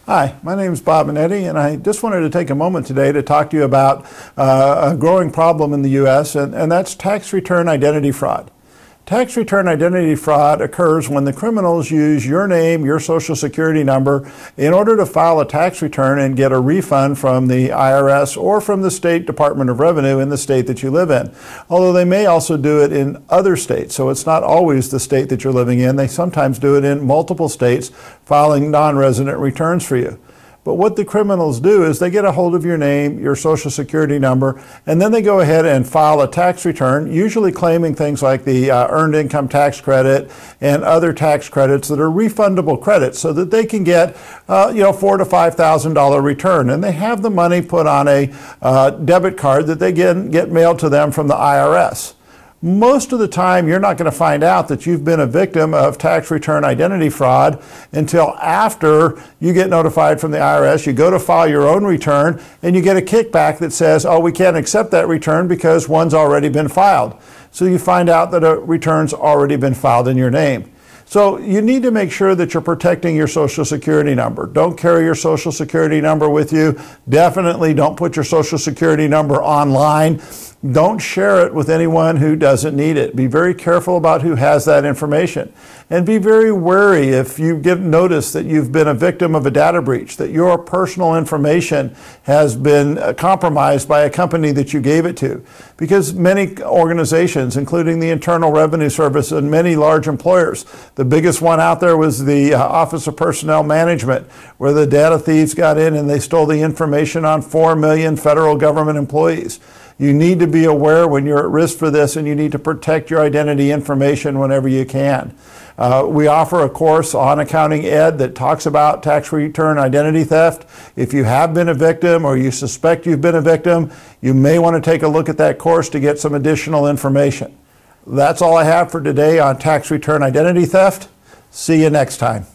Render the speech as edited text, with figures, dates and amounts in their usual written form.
Hi, my name is Bob Minniti, and I just wanted to take a moment today to talk to you about a growing problem in the U.S., and that's tax return identity fraud. Tax return identity fraud occurs when the criminals use your name, your social security number, in order to file a tax return and get a refund from the IRS or from the State Department of Revenue in the state that you live in. Although they may also do it in other states, so it's not always the state that you're living in. They sometimes do it in multiple states, filing non-resident returns for you. But what the criminals do is they get a hold of your name, your social security number, and then they go ahead and file a tax return, usually claiming things like the earned income tax credit and other tax credits that are refundable credits so that they can get $4,000 to $5,000 return. And they have the money put on a debit card that they get mailed to them from the IRS. Most of the time, you're not going to find out that you've been a victim of tax return identity fraud until after you get notified from the IRS. You go to file your own return, and you get a kickback that says, oh, we can't accept that return because one's already been filed. So you find out that a return's already been filed in your name. So you need to make sure that you're protecting your social security number. Don't carry your social security number with you. Definitely don't put your social security number online. Don't share it with anyone who doesn't need it. Be very careful about who has that information. And be very wary if you get notice that you've been a victim of a data breach, that your personal information has been compromised by a company that you gave it to. Because many organizations, including the Internal Revenue Service and many large employers, the biggest one out there was the Office of Personnel Management, where the data thieves got in and they stole the information on 4 million federal government employees. You need to be aware when you're at risk for this, and you need to protect your identity information whenever you can. We offer a course on Accounting Ed that talks about tax return identity theft. If you have been a victim or you suspect you've been a victim, you may want to take a look at that course to get some additional information. That's all I have for today on tax return identity theft. See you next time.